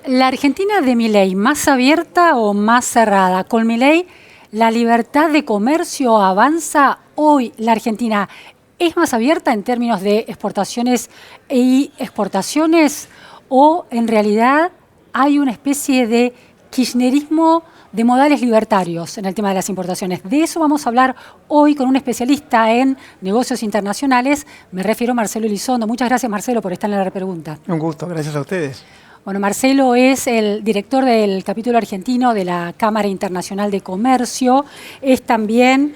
¿La Argentina de Milei más abierta o más cerrada? Con Milei, ¿la libertad de comercio avanza? Hoy la Argentina es más abierta en términos de exportaciones y exportaciones, o en realidad hay una especie de kirchnerismo de modales libertarios en el tema de las importaciones. De eso vamos a hablar hoy con un especialista en negocios internacionales. Me refiero a Marcelo Elizondo. Muchas gracias, Marcelo, por estar en la repregunta. Un gusto, gracias a ustedes. Bueno, Marcelo es el director del capítulo argentino de la Cámara Internacional de Comercio. Es también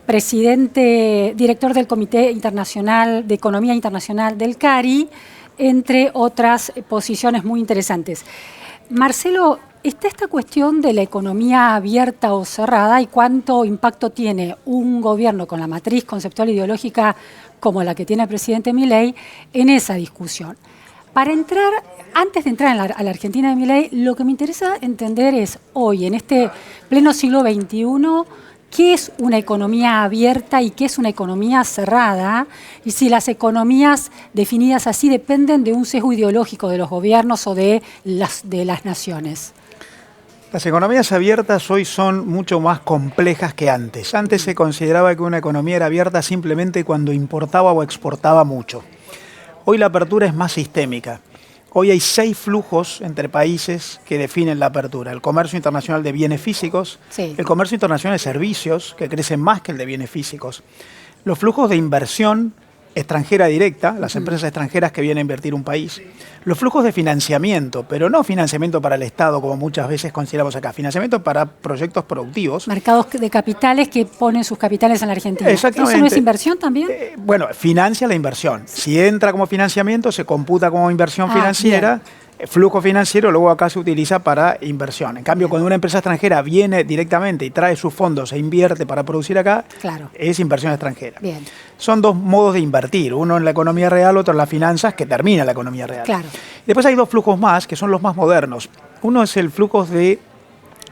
director del Comité Internacional de Economía Internacional del CARI, entre otras posiciones muy interesantes. Marcelo, está esta cuestión de la economía abierta o cerrada y cuánto impacto tiene un gobierno con la matriz conceptual ideológica como la que tiene el presidente Milei en esa discusión. Antes de entrar a la Argentina de Milei, lo que me interesa entender es hoy, en este pleno siglo XXI, ¿qué es una economía abierta y qué es una economía cerrada? Y si las economías definidas así dependen de un sesgo ideológico de los gobiernos o de las naciones. Las economías abiertas hoy son mucho más complejas que antes. Antes se consideraba que una economía era abierta simplemente cuando importaba o exportaba mucho. Hoy la apertura es más sistémica. Hoy hay 6 flujos entre países que definen la apertura. El comercio internacional de bienes físicos, sí, el comercio internacional de servicios, que crece más que el de bienes físicos, los flujos de inversión extranjera directa, las empresas extranjeras que vienen a invertir un país, los flujos de financiamiento, pero no financiamiento para el Estado, como muchas veces consideramos acá, financiamiento para proyectos productivos. Mercados de capitales que ponen sus capitales en la Argentina. Exactamente. ¿Eso no es inversión también? Bueno, financia la inversión. Si entra como financiamiento, se computa como inversión financiera. Bien. Flujo financiero luego acá se utiliza para inversión. En cambio, cuando una empresa extranjera viene directamente y trae sus fondos e invierte para producir acá, claro, es inversión extranjera. Bien. Son 2 modos de invertir, uno en la economía real, otro en las finanzas, que termina la economía real. Claro. Después hay 2 flujos más, que son los más modernos. Uno es el flujo de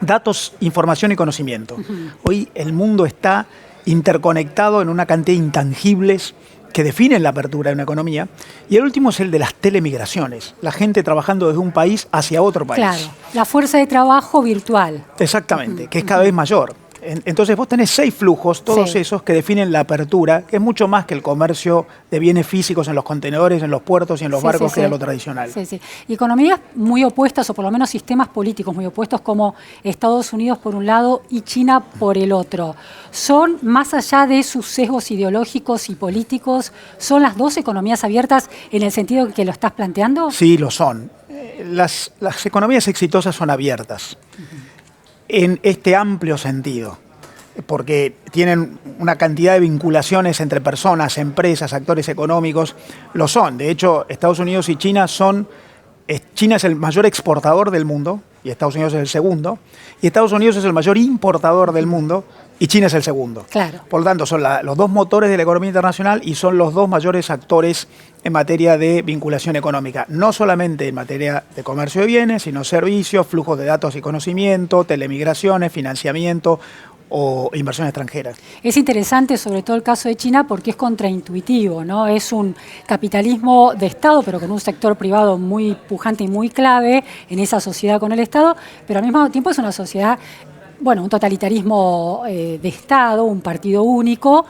datos, información y conocimiento. Hoy el mundo está interconectado en una cantidad de intangibles que definen la apertura de una economía, y el último es el de las telemigraciones, la gente trabajando desde un país hacia otro país. Claro, la fuerza de trabajo virtual. Exactamente, que es cada vez mayor. Entonces vos tenés 6 flujos, todos esos que definen la apertura, que es mucho más que el comercio de bienes físicos en los contenedores, en los puertos y en los barcos, que era lo tradicional. Y economías muy opuestas, o por lo menos sistemas políticos muy opuestos, como Estados Unidos por un lado y China por el otro. ¿Son, más allá de sus sesgos ideológicos y políticos, son las 2 economías abiertas en el sentido que lo estás planteando? Sí, lo son. Las economías exitosas son abiertas. En este amplio sentido, porque tienen una cantidad de vinculaciones entre personas, empresas, actores económicos, lo son. De hecho, Estados Unidos y China China es el mayor exportador del mundo y Estados Unidos es el segundo, y Estados Unidos es el mayor importador del mundo y China es el segundo. Claro. Por lo tanto, son los 2 motores de la economía internacional y son los 2 mayores actores en materia de vinculación económica, no solamente en materia de comercio de bienes, sino servicios, flujos de datos y conocimiento, telemigraciones, financiamiento o inversión extranjera. Es interesante sobre todo el caso de China porque es contraintuitivo, ¿no? Es un capitalismo de Estado, pero con un sector privado muy pujante y muy clave en esa sociedad con el Estado, pero al mismo tiempo es una sociedad, un totalitarismo de Estado, un partido único,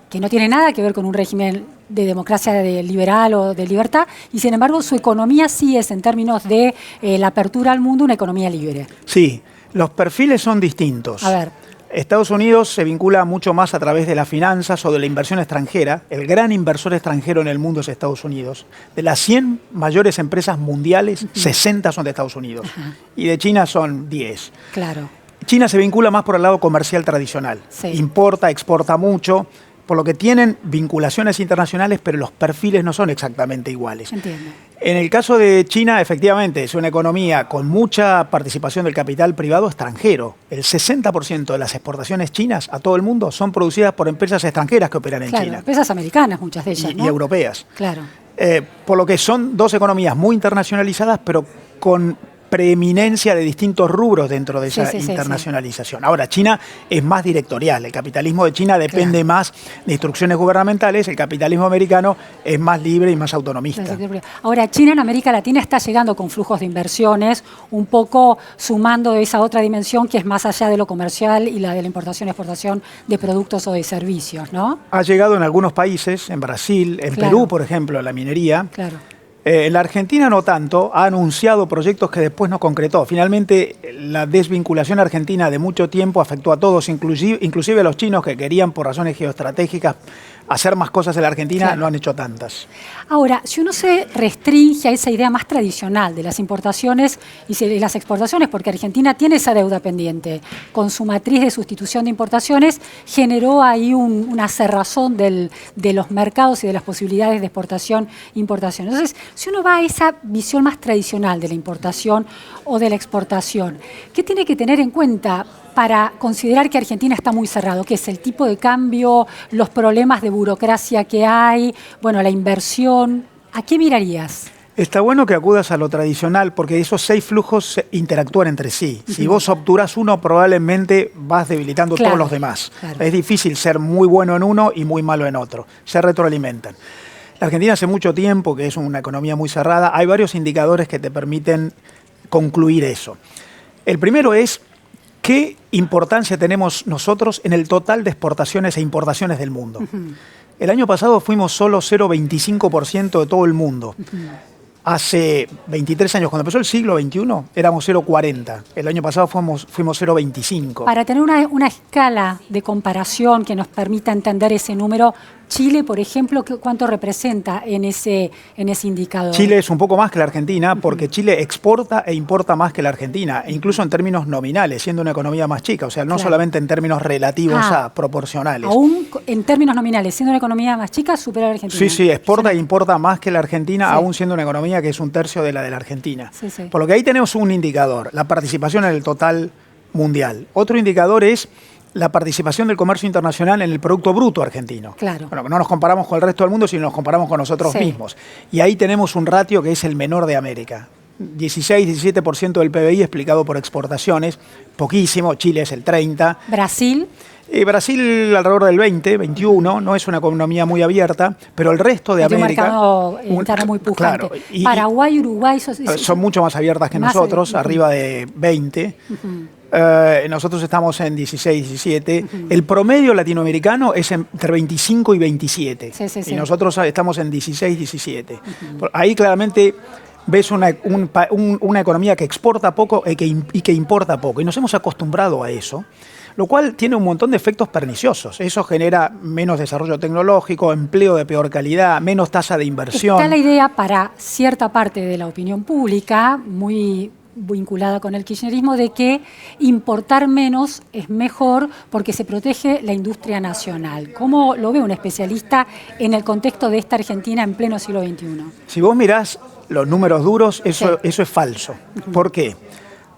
que no tiene nada que ver con un régimen de democracia liberal o de libertad, y sin embargo su economía sí es, en términos de la apertura al mundo, una economía libre. Sí, los perfiles son distintos. A ver. Estados Unidos se vincula mucho más a través de las finanzas o de la inversión extranjera. El gran inversor extranjero en el mundo es Estados Unidos. De las 100 mayores empresas mundiales, 60 son de Estados Unidos. Y de China son 10. Claro. China se vincula más por el lado comercial tradicional. Sí. Importa, exporta mucho, por lo que tienen vinculaciones internacionales, pero los perfiles no son exactamente iguales. Entiendo. En el caso de China, efectivamente, es una economía con mucha participación del capital privado extranjero. El 60% de las exportaciones chinas a todo el mundo son producidas por empresas extranjeras que operan en China. Empresas americanas, muchas de ellas, ¿no? Y europeas. Claro. Por lo que son 2 economías muy internacionalizadas, pero con preeminencia de distintos rubros dentro de esa internacionalización. Ahora, China es más directorial. El capitalismo de China depende más de instrucciones gubernamentales. El capitalismo americano es más libre y más autonomista. Ahora, China en América Latina está llegando con flujos de inversiones, un poco sumando esa otra dimensión que es más allá de lo comercial y la de la importación y exportación de productos o de servicios, ¿no? Ha llegado en algunos países, en Brasil, en Perú, por ejemplo, la minería. Claro. En la Argentina no tanto, ha anunciado proyectos que después no concretó. Finalmente, la desvinculación argentina de mucho tiempo afectó a todos, inclusive a los chinos que querían por razones geoestratégicas hacer más cosas en la Argentina, no han hecho tantas. Ahora, si uno se restringe a esa idea más tradicional de las importaciones y las exportaciones, porque Argentina tiene esa deuda pendiente, con su matriz de sustitución de importaciones, generó ahí una cerrazón de los mercados y de las posibilidades de exportación e importación. Entonces, si uno va a esa visión más tradicional de la importación o de la exportación, ¿qué tiene que tener en cuenta para considerar que Argentina está muy cerrado? ¿Qué es el tipo de cambio, los problemas de burocracia que hay, bueno, la inversión? ¿A qué mirarías? Está bueno que acudas a lo tradicional porque esos 6 flujos interactúan entre sí. Si vos obturás uno, probablemente vas debilitando todos los demás. Es difícil ser muy bueno en uno y muy malo en otro. Se retroalimentan. La Argentina hace mucho tiempo que es una economía muy cerrada. Hay varios indicadores que te permiten concluir eso. El primero es ¿qué importancia tenemos nosotros en el total de exportaciones e importaciones del mundo? El año pasado fuimos solo 0,25% de todo el mundo. Hace 23 años, cuando empezó el siglo XXI, éramos 0,40. El año pasado fuimos 0,25. Para tener una escala de comparación que nos permita entender ese número, Chile, por ejemplo, ¿cuánto representa en ese indicador? Chile es un poco más que la Argentina porque Chile exporta e importa más que la Argentina, incluso en términos nominales, siendo una economía más chica, o sea, no solamente en términos relativos a proporcionales. Aún en términos nominales, siendo una economía más chica, supera a la Argentina. Sí, exporta e importa más que la Argentina, aún siendo una economía que es 1/3 de la Argentina. Por lo que ahí tenemos un indicador, la participación en el total mundial. Otro indicador es la participación del comercio internacional en el Producto Bruto argentino. Claro. Bueno, no nos comparamos con el resto del mundo, sino nos comparamos con nosotros mismos. Y ahí tenemos un ratio que es el menor de América. 16-17% del PBI explicado por exportaciones, poquísimo. Chile es el 30%. ¿Brasil? Brasil alrededor del 20-21%, no es una economía muy abierta, pero el resto de América... Un mercado interno muy pujante. Claro, Paraguay, Uruguay... son mucho más abiertas que nosotros, arriba de 20%. Nosotros estamos en 16-17. El promedio latinoamericano es entre 25 y 27. Y nosotros estamos en 16-17. Ahí claramente ves una economía que exporta poco y que importa poco. Y nos hemos acostumbrado a eso, lo cual tiene un montón de efectos perniciosos. Eso genera menos desarrollo tecnológico, empleo de peor calidad, menos tasa de inversión. Está la idea para cierta parte de la opinión pública, muy vinculada con el kirchnerismo, de que importar menos es mejor porque se protege la industria nacional. ¿Cómo lo ve un especialista en el contexto de esta Argentina en pleno siglo XXI? Si vos mirás los números duros, eso es falso. ¿Por qué?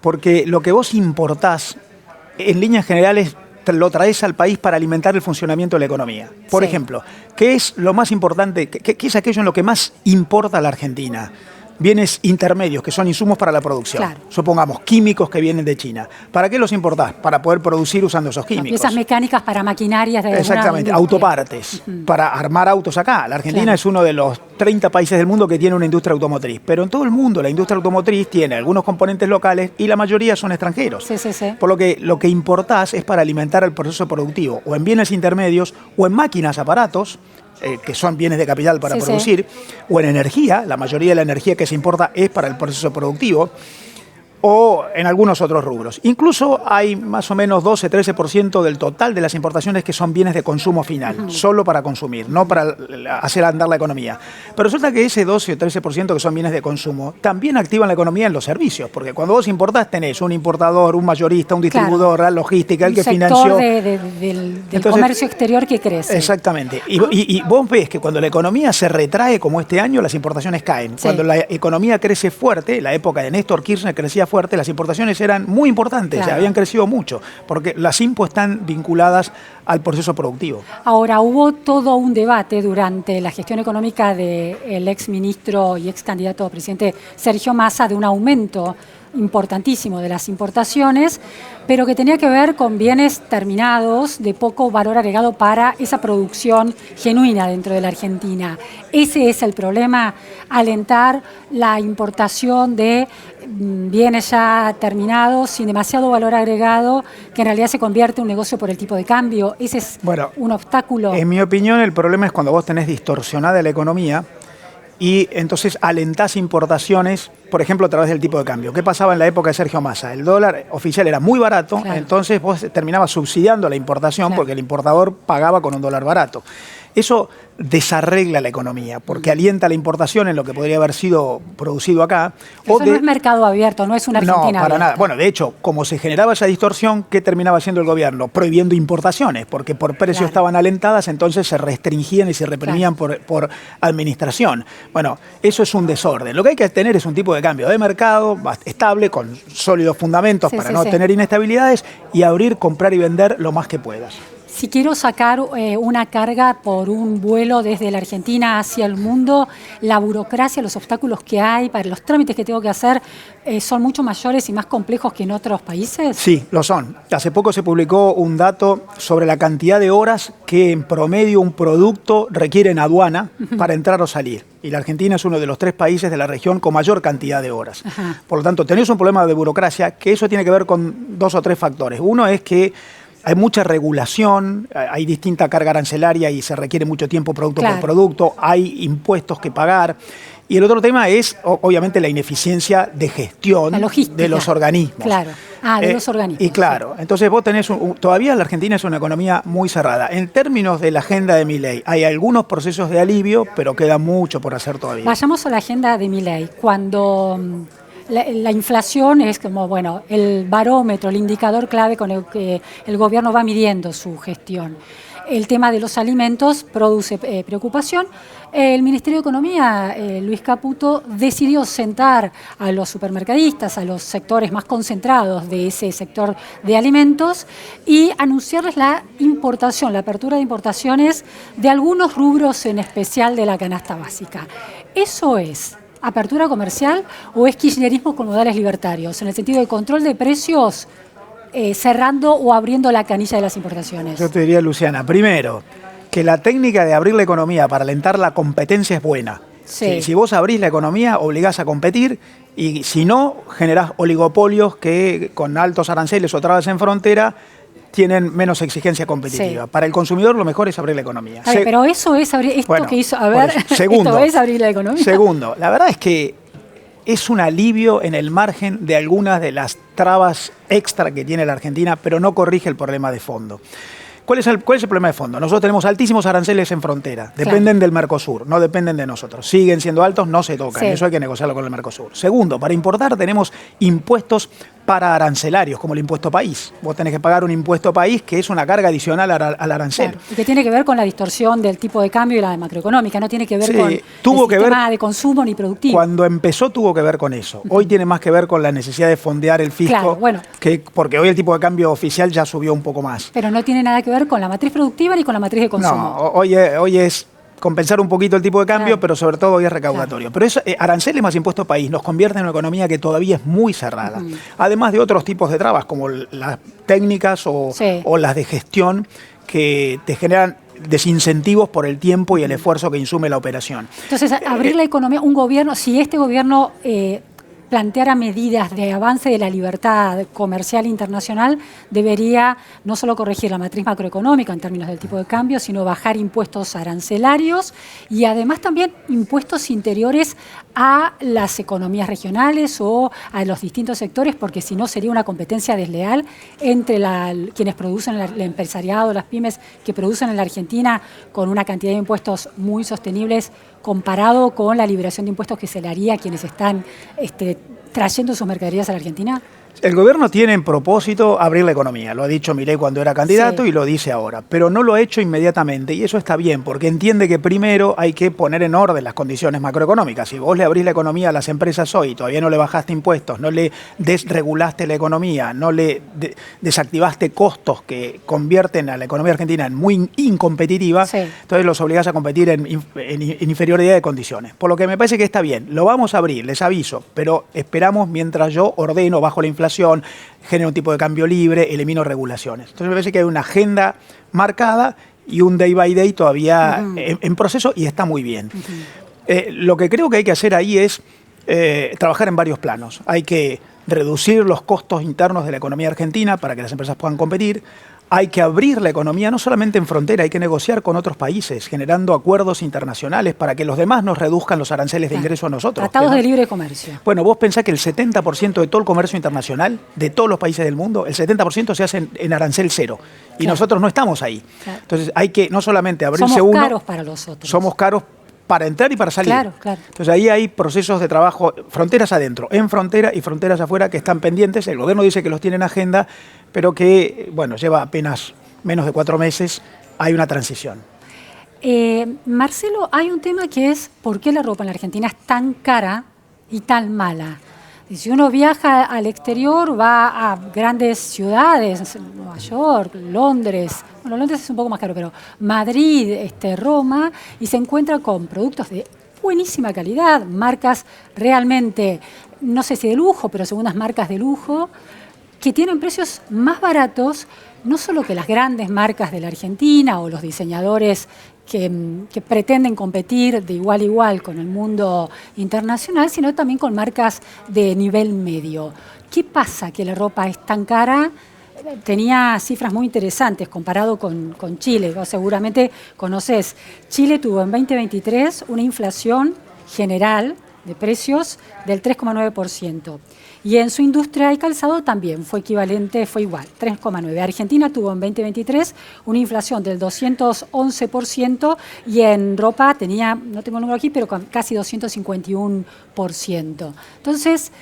Porque lo que vos importás, en líneas generales, lo traes al país para alimentar el funcionamiento de la economía. Por ejemplo, ¿qué es lo más importante? ¿Qué es aquello en lo que más importa a la Argentina? Bienes intermedios, que son insumos para la producción. Claro. Supongamos, químicos que vienen de China. ¿Para qué los importás? Para poder producir usando esos químicos. Piezas mecánicas para maquinarias de exactamente, autopartes, para armar autos acá. La Argentina es uno de los 30 países del mundo que tiene una industria automotriz. Pero en todo el mundo la industria automotriz tiene algunos componentes locales y la mayoría son extranjeros. Por lo que importás es para alimentar el proceso productivo, o en bienes intermedios, o en máquinas, aparatos, que son bienes de capital para producir, o en energía, la mayoría de la energía que se importa es para el proceso productivo, o en algunos otros rubros. Incluso hay más o menos 12-13% del total de las importaciones que son bienes de consumo final, solo para consumir, no para hacer andar la economía. Pero resulta que ese 12 o 13% que son bienes de consumo también activan la economía en los servicios, porque cuando vos importás tenés un importador, un mayorista, un distribuidor, la logística, el que financió... del comercio exterior que crece. Exactamente. Y vos ves que cuando la economía se retrae como este año, las importaciones caen. Cuando la economía crece fuerte, la época de Néstor Kirchner crecía fuerte, las importaciones eran muy importantes, habían crecido mucho, porque las IMPO están vinculadas al proceso productivo. Ahora, hubo todo un debate durante la gestión económica del ex ministro y ex candidato a presidente Sergio Massa de un aumento importantísimo de las importaciones, pero que tenía que ver con bienes terminados de poco valor agregado para esa producción genuina dentro de la Argentina. Ese es el problema, alentar la importación de bienes ya terminados sin demasiado valor agregado, que en realidad se convierte en un negocio por el tipo de cambio. Ese es un obstáculo. En mi opinión, el problema es cuando vos tenés distorsionada la economía y entonces alentás importaciones, por ejemplo, a través del tipo de cambio. ¿Qué pasaba en la época de Sergio Massa? El dólar oficial era muy barato, entonces vos terminabas subsidiando la importación porque el importador pagaba con un dólar barato. Eso desarregla la economía, porque alienta la importación en lo que podría haber sido producido acá. Eso no es mercado abierto, no es una Argentina abierta. No, para nada. Bueno, de hecho, como se generaba esa distorsión, ¿qué terminaba haciendo el gobierno? Prohibiendo importaciones, porque por precio estaban alentadas, entonces se restringían y se reprimían por administración. Bueno, eso es un desorden. Lo que hay que tener es un tipo de cambio de mercado estable, con sólidos fundamentos para no tener inestabilidades, y abrir, comprar y vender lo más que puedas. Si quiero sacar una carga por un vuelo desde la Argentina hacia el mundo, la burocracia, los obstáculos que hay para los trámites que tengo que hacer, ¿son mucho mayores y más complejos que en otros países? Sí, lo son. Hace poco se publicó un dato sobre la cantidad de horas que en promedio un producto requiere en aduana para entrar o salir. Y la Argentina es uno de los 3 países de la región con mayor cantidad de horas. Por lo tanto, tenés un problema de burocracia, que eso tiene que ver con 2 o 3 factores. Uno es que hay mucha regulación, hay distinta carga arancelaria y se requiere mucho tiempo producto por producto, hay impuestos que pagar. Y el otro tema es, obviamente, la ineficiencia de gestión de los organismos. Claro. De los organismos. Y claro, entonces vos tenés, todavía la Argentina es una economía muy cerrada. En términos de la agenda de Milei, hay algunos procesos de alivio, pero queda mucho por hacer todavía. Vayamos a la agenda de Milei. Cuando la inflación es como, bueno, el barómetro, el indicador clave con el que el gobierno va midiendo su gestión. El tema de los alimentos produce preocupación. El Ministerio de Economía, Luis Caputo, decidió sentar a los supermercadistas, a los sectores más concentrados de ese sector de alimentos y anunciarles la importación, la apertura de importaciones de algunos rubros en especial de la canasta básica. ¿Eso es apertura comercial o es kirchnerismo con modales libertarios, en el sentido de control de precios, cerrando o abriendo la canilla de las importaciones? Yo te diría, Luciana, primero, que la técnica de abrir la economía para alentar la competencia es buena. Si vos abrís la economía, obligás a competir, y si no, generás oligopolios que con altos aranceles o trabas en frontera tienen menos exigencia competitiva. Para el consumidor lo mejor es abrir la economía. Pero eso es abrir, que hizo, segundo, esto es abrir la economía. Segundo, la verdad es que es un alivio en el margen de algunas de las trabas extra que tiene la Argentina, pero no corrige el problema de fondo. ¿Cuál es el problema de fondo? Nosotros tenemos altísimos aranceles en frontera, dependen del Mercosur, no dependen de nosotros. Siguen siendo altos, no se tocan, eso hay que negociarlo con el Mercosur. Segundo, para importar tenemos impuestos para arancelarios, como el impuesto país. Vos tenés que pagar un impuesto país que es una carga adicional al arancel. Y que tiene que ver con la distorsión del tipo de cambio y la macroeconómica, no tiene que ver con el sistema de consumo ni productivo. Cuando empezó tuvo que ver con eso. Hoy tiene más que ver con la necesidad de fondear el fisco, porque hoy el tipo de cambio oficial ya subió un poco más. Pero no tiene nada que ver con la matriz productiva ni con la matriz de consumo. No, hoy es compensar un poquito el tipo de cambio, pero sobre todo hoy es recaudatorio. Pero eso, aranceles más impuesto país nos convierte en una economía que todavía es muy cerrada. Además de otros tipos de trabas, como las técnicas o las de gestión, que te generan desincentivos por el tiempo y el esfuerzo que insume la operación. Entonces, abrir la economía, un gobierno, si este gobierno planteara medidas de avance de la libertad comercial internacional, debería no solo corregir la matriz macroeconómica en términos del tipo de cambio, sino bajar impuestos arancelarios y además también impuestos interiores a las economías regionales o a los distintos sectores, porque si no sería una competencia desleal entre quienes producen, el empresariado, las pymes que producen en la Argentina, con una cantidad de impuestos muy sostenibles comparado con la liberación de impuestos que se le haría a quienes están trayendo sus mercaderías a la Argentina. El gobierno tiene en propósito abrir la economía. Lo ha dicho Milei cuando era candidato y lo dice ahora. Pero no lo ha hecho inmediatamente y eso está bien porque entiende que primero hay que poner en orden las condiciones macroeconómicas. Si vos le abrís la economía a las empresas hoy, todavía no le bajaste impuestos, no le desregulaste la economía, no le desactivaste costos que convierten a la economía argentina en muy incompetitiva, entonces los obligás a competir en inferioridad de condiciones. Por lo que me parece que está bien. Lo vamos a abrir, les aviso, pero esperamos mientras yo ordeno, bajo la inflación, genera un tipo de cambio libre, elimino regulaciones. Entonces me parece que hay una agenda marcada y un day by day todavía en proceso y está muy bien. Lo que creo que hay que hacer ahí es trabajar en varios planos. Hay que reducir los costos internos de la economía argentina para que las empresas puedan competir. Hay que abrir la economía no solamente en frontera, hay que negociar con otros países, generando acuerdos internacionales para que los demás nos reduzcan los aranceles de ingreso a nosotros. Tratados de libre comercio. Bueno, vos pensás que el 70% de todo el comercio internacional, de todos los países del mundo, el 70% se hace en arancel cero. Y nosotros no estamos ahí. Entonces hay que no solamente abrirse uno. Somos caros para los otros. Somos caros para entrar y para salir. Claro. Entonces ahí hay procesos de trabajo, fronteras adentro, en frontera y fronteras afuera que están pendientes. El gobierno dice que los tiene en agenda, pero que, bueno, lleva apenas menos de 4 meses, hay una transición. Marcelo, hay un tema que es ¿por qué la ropa en la Argentina es tan cara y tan mala? Y si uno viaja al exterior, va a grandes ciudades, Nueva York, Londres, bueno, Londres es un poco más caro, pero Madrid, Roma, y se encuentra con productos de buenísima calidad, marcas realmente, no sé si de lujo, pero segundas marcas de lujo, que tienen precios más baratos, no solo que las grandes marcas de la Argentina o los diseñadores que pretenden competir de igual a igual con el mundo internacional, sino también con marcas de nivel medio. ¿Qué pasa que la ropa es tan cara? Tenía cifras muy interesantes comparado con Chile. Vos seguramente conocés. Chile tuvo en 2023 una inflación general de precios del 3,9%. Y en su industria de calzado también fue igual, 3,9%. Argentina tuvo en 2023 una inflación del 211% y en ropa tenía, no tengo el número aquí, pero casi 251%. Entonces,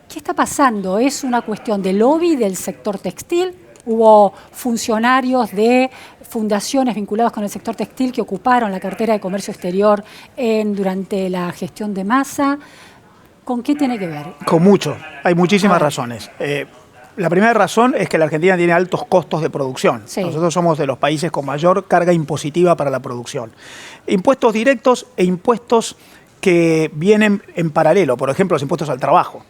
¿qué está pasando? ¿Es una cuestión de lobby del sector textil? Hubo funcionarios de fundaciones vinculados con el sector textil que ocuparon la cartera de comercio exterior durante la gestión de Massa. ¿Con qué tiene que ver? Con mucho. Hay muchísimas razones. La primera razón es que la Argentina tiene altos costos de producción. Sí. Nosotros somos de los países con mayor carga impositiva para la producción. Impuestos directos e impuestos que vienen en paralelo, por ejemplo, los impuestos al trabajo.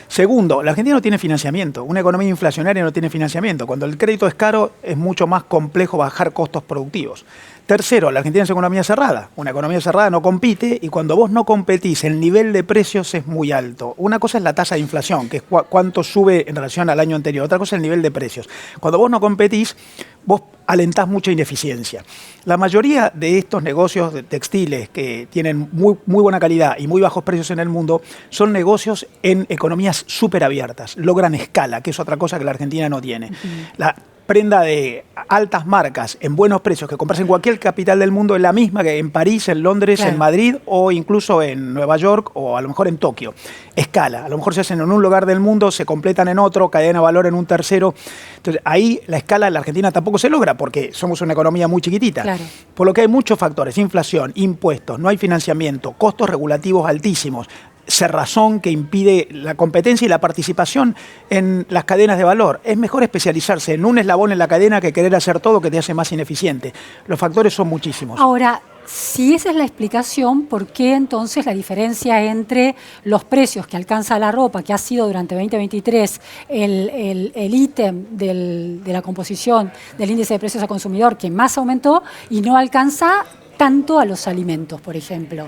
Segundo, la Argentina no tiene financiamiento. Una economía inflacionaria no tiene financiamiento. Cuando el crédito es caro, es mucho más complejo bajar costos productivos. Tercero, la Argentina es una economía cerrada. Una economía cerrada no compite y cuando vos no competís, el nivel de precios es muy alto. Una cosa es la tasa de inflación, que es cuánto sube en relación al año anterior. Otra cosa es el nivel de precios. Cuando vos no competís, vos alentás mucha ineficiencia. La mayoría de estos negocios de textiles que tienen muy buena calidad y muy bajos precios en el mundo son negocios en economías súper abiertas, logran escala, que es otra cosa que la Argentina no tiene. La prenda de altas marcas en buenos precios que compras en cualquier capital del mundo es la misma que en París, en Londres, en Madrid o incluso en Nueva York o a lo mejor en Tokio. Escala, a lo mejor se hacen en un lugar del mundo, se completan en otro, cadena de valor en un tercero. Entonces ahí la escala en la Argentina tampoco se logra porque somos una economía muy chiquitita. Por lo que hay muchos factores, inflación, impuestos, no hay financiamiento, costos regulativos altísimos, cerrazón que impide la competencia y la participación en las cadenas de valor. Es mejor especializarse en un eslabón en la cadena que querer hacer todo que te hace más ineficiente. Los factores son muchísimos. Ahora, si esa es la explicación, ¿por qué entonces la diferencia entre los precios que alcanza la ropa, que ha sido durante 2023 el ítem de la composición del índice de precios al consumidor que más aumentó y no alcanza tanto a los alimentos, por ejemplo?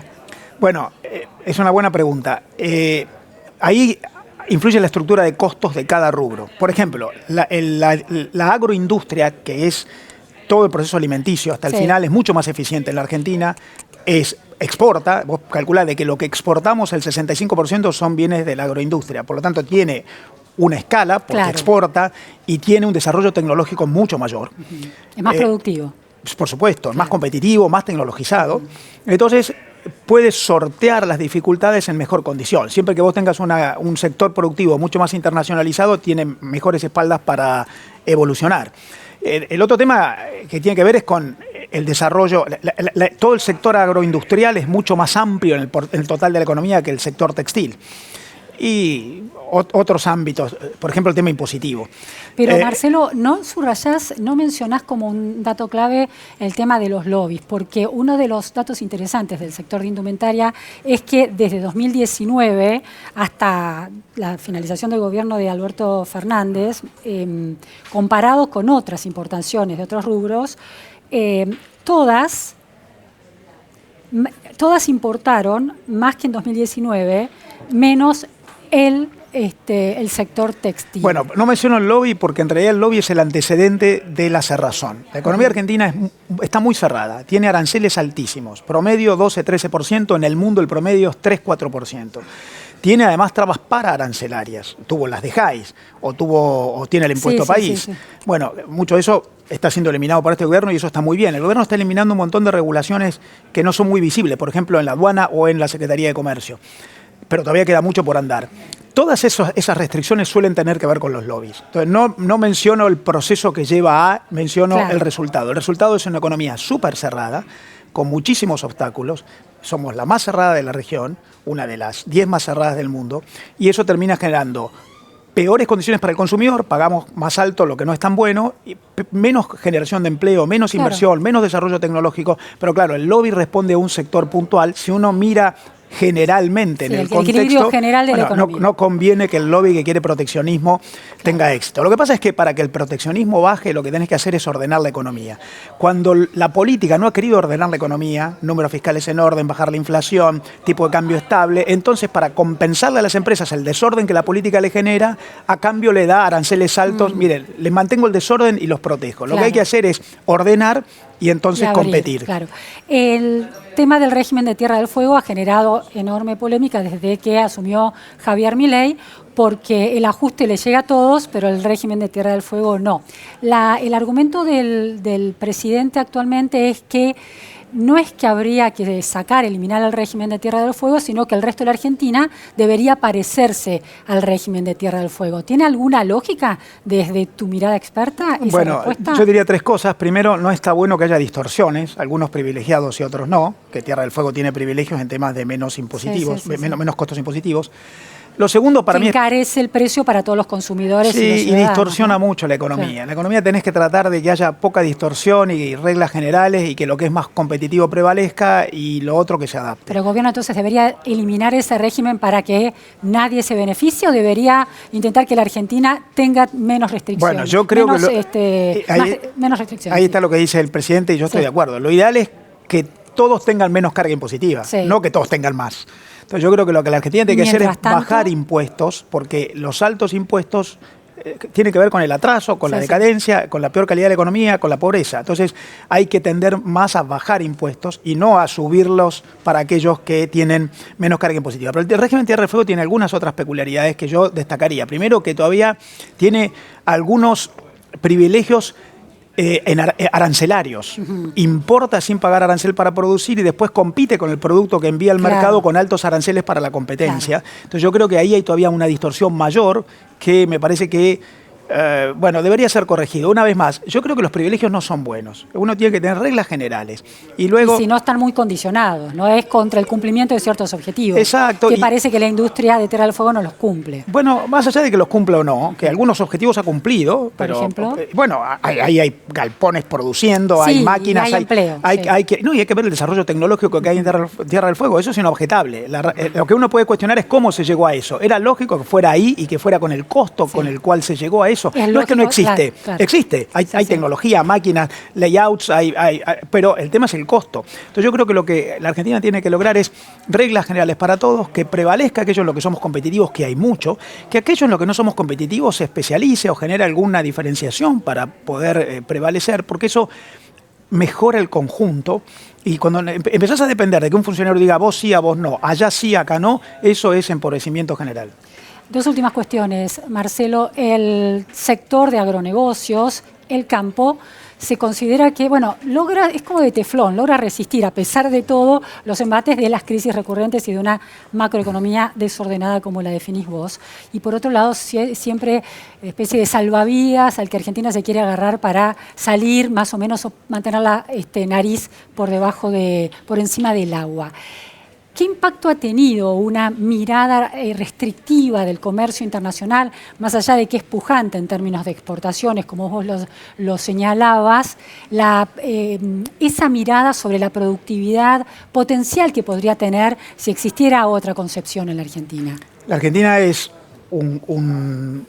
Bueno, es una buena pregunta. Ahí influye la estructura de costos de cada rubro. Por ejemplo, la agroindustria, que es todo el proceso alimenticio hasta el final, es mucho más eficiente en la Argentina, exporta, vos calculás de que lo que exportamos, el 65% son bienes de la agroindustria, por lo tanto tiene una escala, porque exporta, y tiene un desarrollo tecnológico mucho mayor. Es más productivo. Por supuesto, más competitivo, más tecnologizado. Entonces, puede sortear las dificultades en mejor condición. Siempre que vos tengas un sector productivo mucho más internacionalizado, tiene mejores espaldas para evolucionar. El otro tema que tiene que ver es con el desarrollo. Todo el sector agroindustrial es mucho más amplio en el total de la economía que el sector textil. Y otros ámbitos, por ejemplo, el tema impositivo. Pero Marcelo, no subrayás, no mencionás como un dato clave el tema de los lobbies, porque uno de los datos interesantes del sector de indumentaria es que desde 2019 hasta la finalización del gobierno de Alberto Fernández, comparado con otras importaciones de otros rubros, todas importaron más que en 2019, menos el sector textil. Bueno, no menciono el lobby porque en realidad el lobby es el antecedente de la cerrazón. La economía argentina está muy cerrada, tiene aranceles altísimos, promedio 12-13%, en el mundo el promedio es 3-4%. Tiene además trabas pararancelarias, tuvo las de Hayes o tiene el impuesto país. Sí. Bueno, mucho de eso está siendo eliminado por este gobierno y eso está muy bien. El gobierno está eliminando un montón de regulaciones que no son muy visibles, por ejemplo en la aduana o en la Secretaría de Comercio. Pero todavía queda mucho por andar. Todas esas restricciones suelen tener que ver con los lobbies. Entonces, no menciono el proceso que lleva a, menciono el resultado. El resultado es una economía súper cerrada, con muchísimos obstáculos. Somos la más cerrada de la región, una de las 10 más cerradas del mundo, y eso termina generando peores condiciones para el consumidor, pagamos más alto lo que no es tan bueno, y menos generación de empleo, menos inversión, menos desarrollo tecnológico, pero claro, el lobby responde a un sector puntual. Si uno mira generalmente en el contexto, general de la economía. No conviene que el lobby que quiere proteccionismo tenga éxito. Lo que pasa es que para que el proteccionismo baje, lo que tenés que hacer es ordenar la economía. Cuando la política no ha querido ordenar la economía, números fiscales en orden, bajar la inflación, tipo de cambio estable, entonces para compensarle a las empresas el desorden que la política le genera, a cambio le da aranceles altos. Miren, les mantengo el desorden y los protejo. Lo que hay que hacer es ordenar y entonces competir. Claro. El tema del régimen de Tierra del Fuego ha generado enorme polémica desde que asumió Javier Milei, porque el ajuste le llega a todos, pero el régimen de Tierra del Fuego no. El argumento del presidente actualmente es que no es que habría que eliminar el régimen de Tierra del Fuego, sino que el resto de la Argentina debería parecerse al régimen de Tierra del Fuego. ¿Tiene alguna lógica desde tu mirada experta esa respuesta? Yo diría tres cosas. Primero, no está bueno que haya distorsiones, algunos privilegiados y otros no, que Tierra del Fuego tiene privilegios en temas de menos impositivos, menos costos impositivos. Lo segundo para mí encarece el precio para todos los consumidores y los ciudadanos, y distorsiona mucho la economía. Claro. La economía tenés que tratar de que haya poca distorsión y reglas generales y que lo que es más competitivo prevalezca y lo otro que se adapte. Pero el gobierno entonces debería eliminar ese régimen para que nadie se beneficie, o debería intentar que la Argentina tenga menos restricciones. Bueno, yo creo menos restricciones. Ahí está lo que dice el presidente y yo estoy de acuerdo. Lo ideal es que todos tengan menos carga impositiva, no que todos tengan más. Entonces yo creo que lo que la Argentina tiene que hacer es bajar impuestos, porque los altos impuestos tienen que ver con el atraso, con la decadencia, con la peor calidad de la economía, con la pobreza. Entonces hay que tender más a bajar impuestos y no a subirlos para aquellos que tienen menos carga impositiva. Pero el régimen Tierra del Fuego tiene algunas otras peculiaridades que yo destacaría. Primero, que todavía tiene algunos privilegios arancelarios. Importa sin pagar arancel para producir y después compite con el producto que envía al mercado con altos aranceles para la competencia. Entonces yo creo que ahí hay todavía una distorsión mayor que me parece que debería ser corregido. Una vez más, yo creo que los privilegios no son buenos. Uno tiene que tener reglas generales. Y luego, si no están muy condicionados, no es contra el cumplimiento de ciertos objetivos. Exacto. Que parece que la industria de Tierra del Fuego no los cumple. Bueno, más allá de que los cumpla o no, que algunos objetivos ha cumplido, pero, por ejemplo, ahí hay galpones produciendo, hay máquinas, hay empleo. Hay que ver el desarrollo tecnológico que hay en Tierra del Fuego. Eso es inobjetable. Lo que uno puede cuestionar es cómo se llegó a eso. Era lógico que fuera ahí y que fuera con el costo con el cual se llegó a eso. No es que no existe, existe. Hay tecnología, máquinas, layouts, pero el tema es el costo. Entonces yo creo que lo que la Argentina tiene que lograr es reglas generales para todos, que prevalezca aquello en lo que somos competitivos, que hay mucho, que aquello en lo que no somos competitivos se especialice o genere alguna diferenciación para poder prevalecer, porque eso mejora el conjunto. Y cuando empezás a depender de que un funcionario diga vos sí, a vos no, allá sí, acá no, eso es empobrecimiento general. Dos últimas cuestiones, Marcelo. El sector de agronegocios, el campo, se considera que, bueno, es como de teflón, logra resistir a pesar de todo los embates de las crisis recurrentes y de una macroeconomía desordenada como la definís vos. Y por otro lado, siempre especie de salvavidas al que Argentina se quiere agarrar para salir más o menos o mantener la nariz por encima del agua. ¿Qué impacto ha tenido una mirada restrictiva del comercio internacional, más allá de que es pujante en términos de exportaciones, como vos lo señalabas, esa mirada sobre la productividad potencial que podría tener si existiera otra concepción en la Argentina? La Argentina es un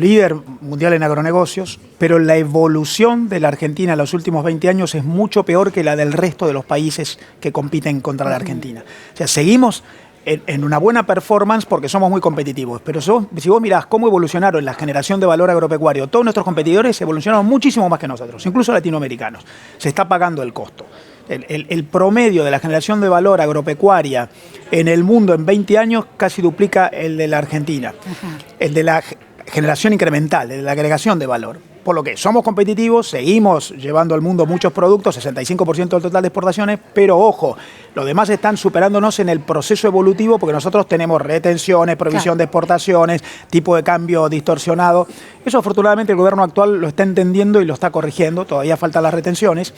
líder mundial en agronegocios, pero la evolución de la Argentina en los últimos 20 años es mucho peor que la del resto de los países que compiten contra la Argentina. O sea, seguimos en una buena performance porque somos muy competitivos, pero si vos mirás cómo evolucionaron la generación de valor agropecuario, todos nuestros competidores evolucionaron muchísimo más que nosotros, incluso latinoamericanos. Se está pagando el costo. El promedio de la generación de valor agropecuaria en el mundo en 20 años casi duplica el de la Argentina. Ajá. El de la generación incremental, de la agregación de valor. Por lo que somos competitivos, seguimos llevando al mundo muchos productos, 65% del total de exportaciones, pero ojo, los demás están superándonos en el proceso evolutivo porque nosotros tenemos retenciones, provisión de exportaciones, tipo de cambio distorsionado. Eso afortunadamente el gobierno actual lo está entendiendo y lo está corrigiendo, todavía faltan las retenciones,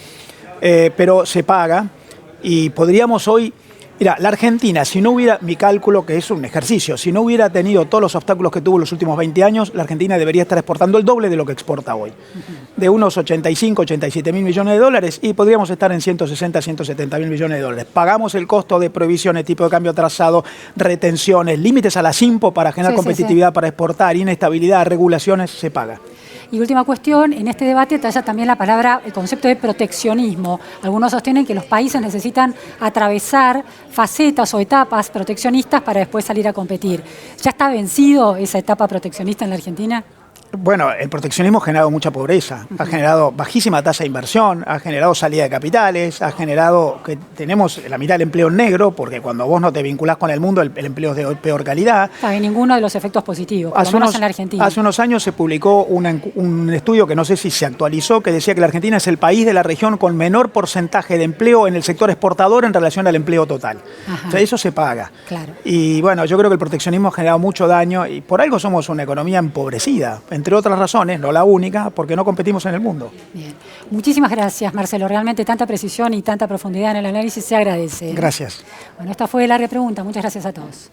pero se paga y podríamos hoy... Mira, la Argentina, si no hubiera, mi cálculo, que es un ejercicio, si no hubiera tenido todos los obstáculos que tuvo en los últimos 20 años, la Argentina debería estar exportando el doble de lo que exporta hoy. De unos 85, 87 mil millones de dólares y podríamos estar en 160, 170 mil millones de dólares. Pagamos el costo de prohibiciones, tipo de cambio atrasado, retenciones, límites a las IMPO para generar competitividad, para exportar, inestabilidad, regulaciones, se paga. Y última cuestión, en este debate talla también el concepto de proteccionismo. Algunos sostienen que los países necesitan atravesar facetas o etapas proteccionistas para después salir a competir. ¿Ya está vencido esa etapa proteccionista en la Argentina? Bueno, el proteccionismo ha generado mucha pobreza, ha generado bajísima tasa de inversión, ha generado salida de capitales, ha generado que tenemos la mitad del empleo en negro, porque cuando vos no te vinculás con el mundo, el empleo es de peor calidad. Hay ninguno de los efectos positivos, por lo menos en la Argentina. Hace unos años se publicó un estudio que no sé si se actualizó, que decía que la Argentina es el país de la región con menor porcentaje de empleo en el sector exportador en relación al empleo total. Ajá. O sea, eso se paga. Claro. Y bueno, yo creo que el proteccionismo ha generado mucho daño y por algo somos una economía empobrecida. Entre otras razones, no la única, porque no competimos en el mundo. Bien. Muchísimas gracias, Marcelo. Realmente tanta precisión y tanta profundidad en el análisis se agradece. Gracias. Bueno, esta fue la repregunta. Muchas gracias a todos.